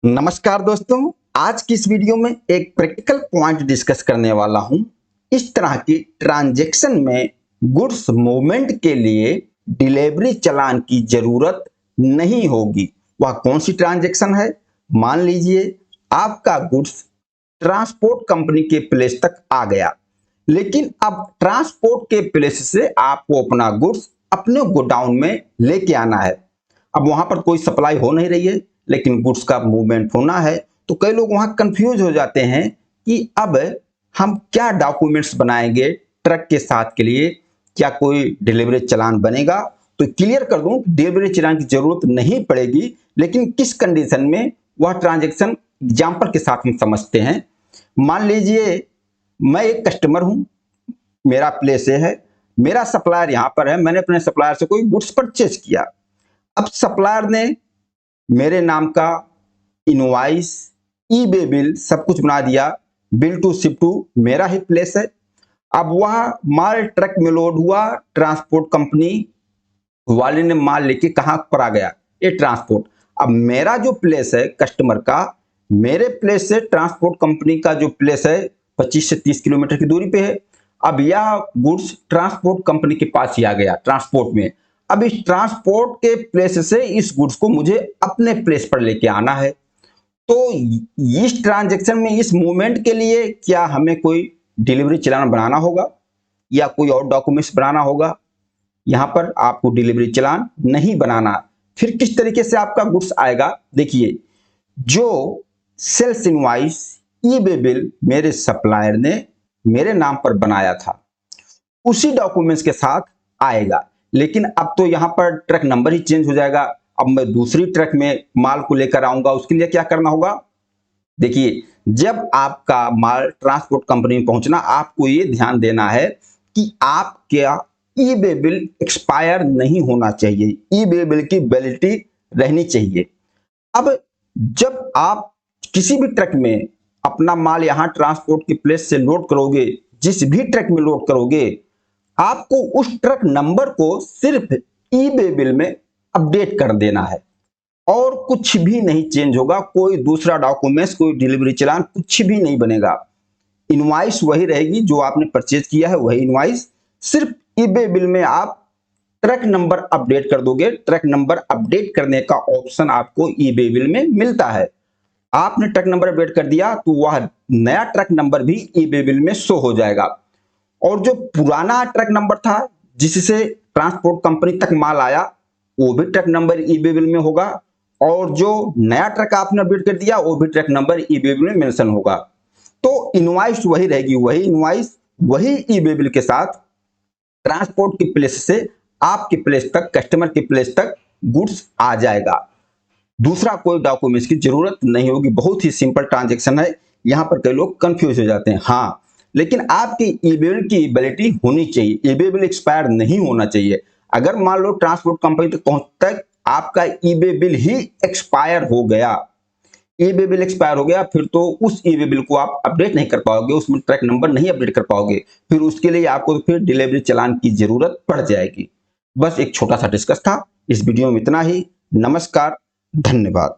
नमस्कार दोस्तों, आज की इस वीडियो में एक प्रैक्टिकल पॉइंट डिस्कस करने वाला हूं। इस तरह की ट्रांजैक्शन में गुड्स मूवमेंट के लिए डिलीवरी चालान की जरूरत नहीं होगी। वह कौन सी ट्रांजैक्शन है? मान लीजिए आपका गुड्स ट्रांसपोर्ट कंपनी के प्लेस तक आ गया, लेकिन अब ट्रांसपोर्ट के प्लेस से आपको अपना गुड्स अपने गोडाउन में लेके आना है। अब वहां पर कोई सप्लाई हो नहीं रही है, लेकिन गुड्स का मूवमेंट होना है। तो कई लोग वहां कंफ्यूज हो जाते हैं कि अब हम क्या डॉक्यूमेंट्स बनाएंगे ट्रक के साथ के लिए, क्या कोई डिलीवरी चालान बनेगा? तो क्लियर कर दूं, डिलीवरी चालान की जरूरत नहीं पड़ेगी, लेकिन किस कंडीशन में वह ट्रांजैक्शन एग्जाम्पल के साथ हम समझते हैं। मान लीजिए मैं एक कस्टमर हूं, मेरा प्लेस है, मेरा सप्लायर यहां पर है, मैंने अपने सप्लायर से कोई गुड्स परचेज किया। अब सप्लायर ने मेरे नाम का इनवॉइस, ई बे बिल सब कुछ बना दिया। बिल टू शिप टू मेरा ही प्लेस है। अब वह माल ट्रक में लोड हुआ, ट्रांसपोर्ट कंपनी वाले ने माल लेके कहां पर आ गया? ये ट्रांसपोर्ट। अब मेरा जो प्लेस है कस्टमर का, मेरे प्लेस से ट्रांसपोर्ट कंपनी का जो प्लेस है 25 से 30 किलोमीटर की दूरी पे है। अब यह गुड्स ट्रांसपोर्ट कंपनी के पास ही आ गया ट्रांसपोर्ट में। अब इस ट्रांसपोर्ट के प्लेस से इस गुड्स को मुझे अपने प्लेस पर लेके आना है। तो इस ट्रांजैक्शन में, इस मूवमेंट के लिए क्या हमें कोई डिलीवरी चालान बनाना होगा या कोई और डॉक्यूमेंट्स बनाना होगा? यहां पर आपको डिलीवरी चालान नहीं बनाना। फिर किस तरीके से आपका गुड्स आएगा? देखिए, जो सेल्स इनवॉइस, ई बे बिल मेरे सप्लायर ने मेरे नाम पर बनाया था, उसी डॉक्यूमेंट्स के साथ आएगा। लेकिन अब तो यहां पर ट्रक नंबर ही चेंज हो जाएगा। अब मैं दूसरी ट्रक में माल को लेकर आऊंगा, उसके लिए क्या करना होगा? देखिए, जब आपका माल ट्रांसपोर्ट कंपनी में पहुंचना, आपको ये ध्यान देना है कि आपका ई बे बिल एक्सपायर नहीं होना चाहिए, ई बे बिल की वैलिडिटी रहनी चाहिए। अब जब आप किसी भी ट्रक में अपना माल यहां ट्रांसपोर्ट के प्लेस से लोड करोगे, जिस भी ट्रक में लोड करोगे, आपको उस ट्रक नंबर को सिर्फ ई बे बिल में अपडेट कर देना है और कुछ भी नहीं चेंज होगा। कोई दूसरा डॉक्यूमेंट्स, कोई डिलीवरी चालान कुछ भी नहीं बनेगा। इनवॉइस वही रहेगी जो आपने परचेज किया है, वही इनवॉइस। सिर्फ ई बे बिल में आप ट्रक नंबर अपडेट कर दोगे। ट्रक नंबर अपडेट करने का ऑप्शन आपको ई बे बिल में मिलता है। आपने ट्रक नंबर अपडेट कर दिया तो वह नया ट्रक नंबर भी ई बे बिल में शो हो जाएगा। और जो पुराना ट्रक नंबर था जिससे ट्रांसपोर्ट कंपनी तक माल आया, वो भी ट्रक नंबर ई बे बिल में होगा। और जो नया ट्रक आपने अपडेट कर दिया, वो भी ट्रक नंबर ई बे बिल में मेंशन होगा। तो इनवॉइस वही रहेगी, वही इनवॉइस, वही ई बे बिल के साथ ट्रांसपोर्ट के प्लेस से आपके प्लेस तक, कस्टमर के प्लेस तक गुड्स आ जाएगा। दूसरा कोई डॉक्यूमेंट्स की जरूरत नहीं होगी। बहुत ही सिंपल ट्रांजैक्शन है। यहां पर कई लोग कंफ्यूज हो जाते हैं। हाँ, लेकिन आपकी ई बे बिल की वैलिडिटी होनी चाहिए, ई बे बिल एक्सपायर नहीं होना चाहिए। अगर मान लो ट्रांसपोर्ट कंपनी तक पहुंचते तक आपका ई बे बिल ही एक्सपायर हो गया, ई बे बिल एक्सपायर हो गया, फिर तो उस ई बे बिल को आप अपडेट नहीं कर पाओगे, उसमें ट्रैक नंबर नहीं अपडेट कर पाओगे। फिर उसके लिए आपको फिर डिलीवरी चालान की जरूरत पड़ जाएगी। बस एक छोटा सा डिस्कस था। इस वीडियो में इतना ही। नमस्कार, धन्यवाद।